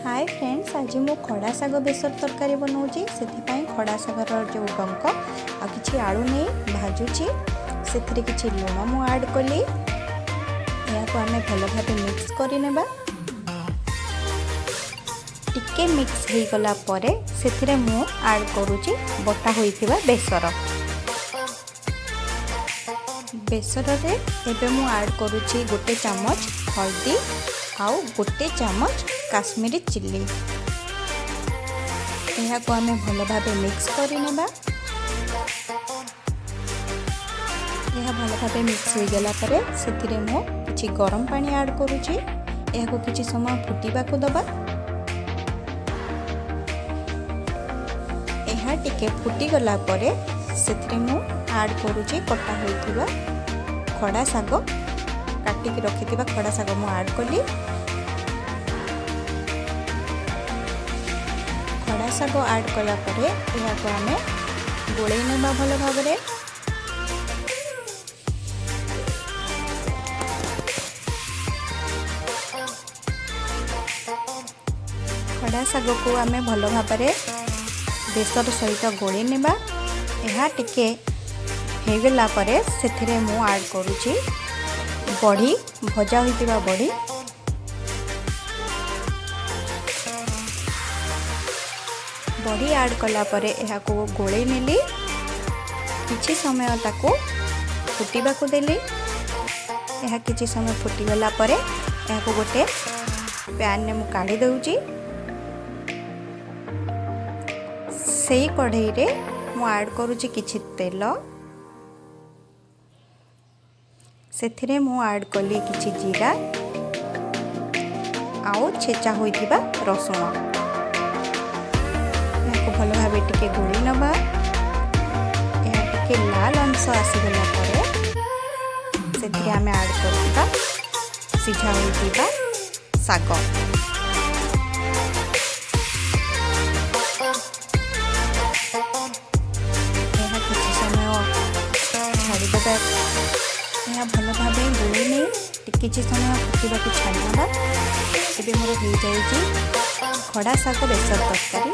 Hi friends, आज मु खड़ा साग बेसर तरकारी बनाऊँगी। से खड़ा सागर जो डंक आ कि आलू नहीं भाजुची से किसी लुण मु ऐड कली। यहाँ आम भल भाव मिक्स करनेबा। टिके मिक्स हो गला परे से मु ऐड करुची बटा होइथिबा बेसर। बेसर रे एबे मु ऐड करुची गोटे चम्मच हल्दी आउ गोटे चम्मच काश्मीरी चिल्ली। यहाँ को आम भल भाव मिक्स करनेबा। यह भल भाव मिक्स हो गला परे से मु किछि गरम पानी ऐड करुची। यहाँ को किछि समय फुटिबा को दबा। यहाँ टिके फुटी गला परे से मु ऐड करुची कटा होइथिबा खड़ा साग। काटिकी रखिथिबा खड़ा साग मु ऐड कली। खड़ा साग ऐड कला परे यहाँ को आम गोलई नेबा भल भाव। खड़ा साग को आम भल भाव बेसर सहित गोलई नेबा। यहाँ टिके हो गला परे से मु ऐड करुची बड़ी भजा होइतिबा बड़ी। बड़ी ऐड कला परे यहाँ को गोलई नेली। किछि समय ताको फुटिबा को देली। यहाँ किछि समय फुटी गला परे यहाँ को गोटे पैन ने मु काढ़ी दउची। सेई कढ़ई रे मु ऐड करुची किछि तेल। सेथिरे मु ऐड कली किछि जीरा आउ छेचा होइथिबा रसुण। यहाँ भल भाव टिके गोली नबा। यहाँ टिके लाल अंश आसीगला परे से आम ऐड करवा सिझा होइथिबा साग। यहाँ किछि समय छाड़ीदेबा। यहाँ भल भाव गोली नहीं किछि समय फुटिबा को छाड़ीदेबा। एबे मोर हो जाइए खड़ा साग बेसर तरकारी।